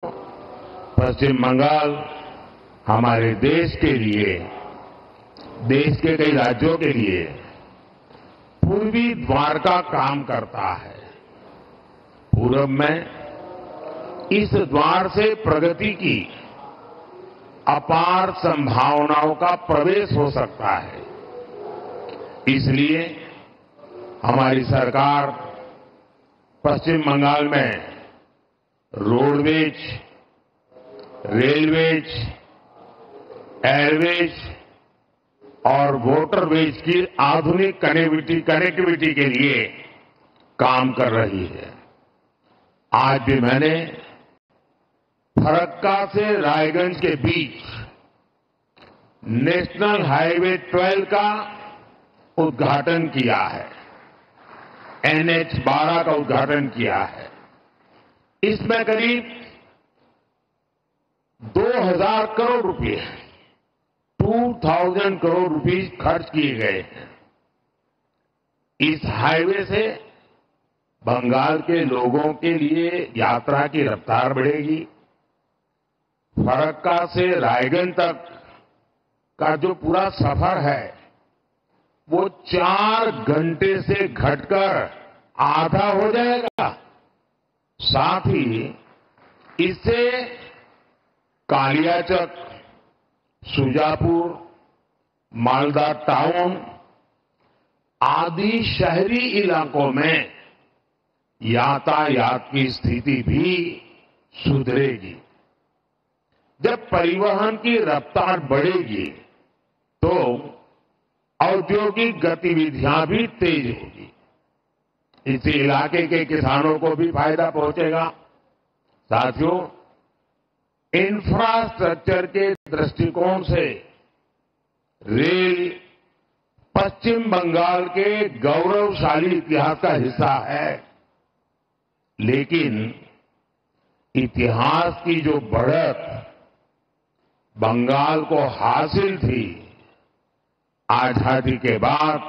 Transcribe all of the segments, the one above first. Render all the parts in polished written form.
पश्चिम बंगाल हमारे देश के लिए, देश के कई राज्यों के लिए पूर्वी द्वार का काम करता है। पूरब में इस द्वार से प्रगति की अपार संभावनाओं का प्रवेश हो सकता है। इसलिए हमारी सरकार पश्चिम बंगाल में रोडवेज, रेलवेज, एयरवेज और वाटरवेज की आधुनिक कनेक्टिविटी के लिए काम कर रही है। आज भी मैंने फरक्का से रायगंज के बीच नेशनल हाईवे 12 का उद्घाटन किया है, NH 12 का उद्घाटन किया है। इसमें करीब 2000 करोड़ रुपए, 2000 करोड़ रुपए खर्च किए गए हैं। इस हाईवे से बंगाल के लोगों के लिए यात्रा की रफ्तार बढ़ेगी। फरक्का से रायगंज तक का जो पूरा सफर है वो 4 घंटे से घटकर आधा हो जाएगा। साथ ही इससे कालियाचक, सुजापुर, मालदा टाउन आदि शहरी इलाकों में यातायात की स्थिति भी सुधरेगी। जब परिवहन की रफ्तार बढ़ेगी तो औद्योगिक गतिविधियां भी तेज होगी। इसी इलाके के किसानों को भी फायदा पहुंचेगा। साथियों, इंफ्रास्ट्रक्चर के दृष्टिकोण से रेल पश्चिम बंगाल के गौरवशाली इतिहास का हिस्सा है, लेकिन इतिहास की जो बढ़त बंगाल को हासिल थी, आजादी के बाद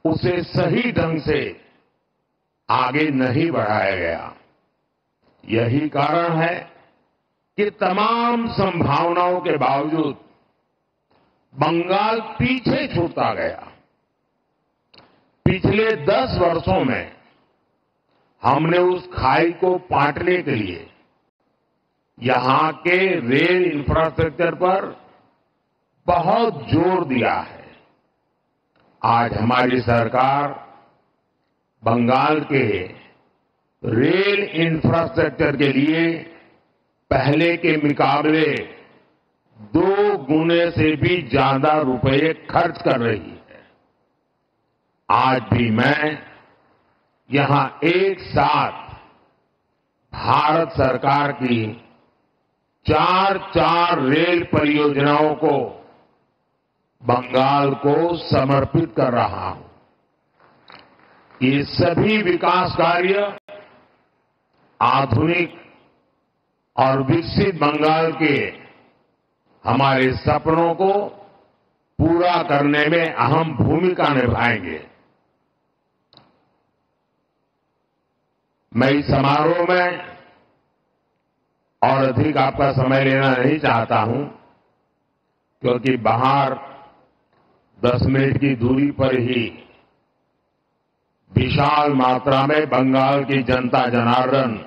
उसे सही ढंग से आगे नहीं बढ़ाया गया। यही कारण है कि तमाम संभावनाओं के बावजूद बंगाल पीछे छूटता गया। पिछले 10 वर्षों में हमने उस खाई को पाटने के लिए यहां के रेल इंफ्रास्ट्रक्चर पर बहुत जोर दिया है। आज हमारी सरकार बंगाल के रेल इंफ्रास्ट्रक्चर के लिए पहले के मुकाबले 2 गुने से भी ज्यादा रुपए खर्च कर रही है। आज भी मैं यहां एक साथ भारत सरकार की 4 रेल परियोजनाओं को बंगाल को समर्पित कर रहा हूं। ये सभी विकास कार्य आधुनिक और विकसित बंगाल के हमारे सपनों को पूरा करने में अहम भूमिका निभाएंगे। मैं इस समारोह में और अधिक आपका समय लेना नहीं चाहता हूं, क्योंकि बाहर 10 मिनट की दूरी पर ही विशाल मात्रा में बंगाल की जनता जनार्दन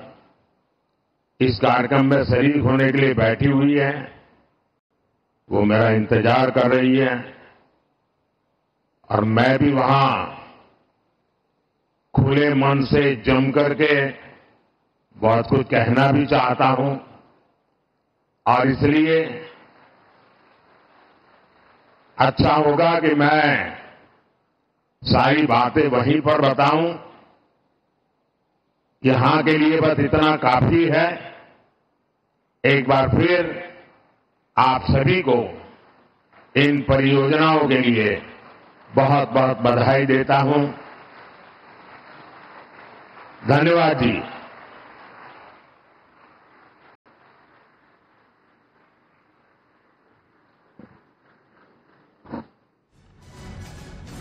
इस कार्यक्रम में शरीक होने के लिए बैठी हुई है। वो मेरा इंतजार कर रही है और मैं भी वहां खुले मन से जम करके बहुत कुछ कहना भी चाहता हूं और इसलिए अच्छा होगा कि मैं सारी बातें वहीं पर बताऊं। यहां के लिए बस इतना काफी है। एक बार फिर आप सभी को इन परियोजनाओं के लिए बहुत बहुत बधाई देता हूं। धन्यवाद जी।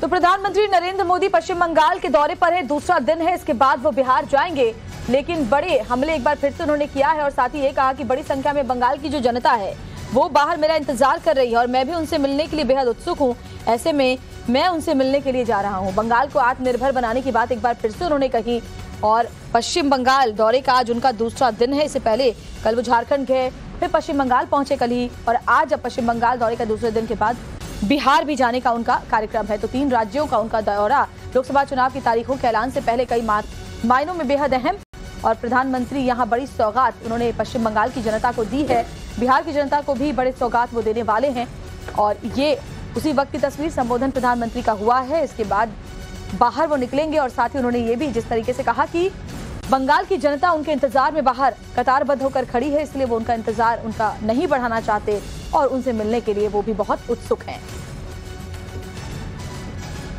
तो प्रधानमंत्री नरेंद्र मोदी पश्चिम बंगाल के दौरे पर है, दूसरा दिन है। इसके बाद वो बिहार जाएंगे। लेकिन बड़े हमले एक बार फिर से उन्होंने किया है और साथ ही ये कहा कि बड़ी संख्या में बंगाल की जो जनता है वो बाहर मेरा इंतजार कर रही है और मैं भी उनसे मिलने के लिए बेहद उत्सुक हूँ। ऐसे में मैं उनसे मिलने के लिए जा रहा हूँ। बंगाल को आत्मनिर्भर बनाने की बात एक बार फिर से उन्होंने कही और पश्चिम बंगाल दौरे का आज उनका दूसरा दिन है। इससे पहले कल वो झारखंड गए, फिर पश्चिम बंगाल पहुंचे कल ही, और आज अब पश्चिम बंगाल दौरे का दूसरे दिन के बाद बिहार भी जाने का उनका कार्यक्रम है। तो 3 राज्यों का उनका दौरा लोकसभा चुनाव की तारीखों के ऐलान से पहले कई मायनों में बेहद अहम। और प्रधानमंत्री यहाँ बड़ी सौगात उन्होंने पश्चिम बंगाल की जनता को दी है, बिहार की जनता को भी बड़े सौगात वो देने वाले हैं। और ये उसी वक्त की तस्वीर, संबोधन प्रधानमंत्री का हुआ है, इसके बाद बाहर वो निकलेंगे। और साथ ही उन्होंने ये भी जिस तरीके से कहा कि बंगाल की जनता उनके इंतजार में बाहर कतारबद्ध होकर खड़ी है, इसलिए वो उनका इंतजार उनका नहीं बढ़ाना चाहते और उनसे मिलने के लिए वो भी बहुत उत्सुक हैं।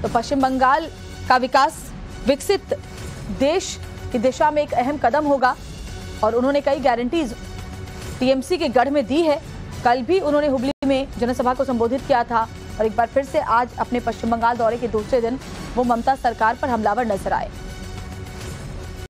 तो पश्चिम बंगाल का विकास विकसित देश की दिशा में एक अहम कदम होगा और उन्होंने कई गारंटीज टीएमसी के गढ़ में दी है। कल भी उन्होंने हुबली में जनसभा को संबोधित किया था और एक बार फिर से आज अपने पश्चिम बंगाल दौरे के दूसरे दिन वो ममता सरकार पर हमलावर नजर आए।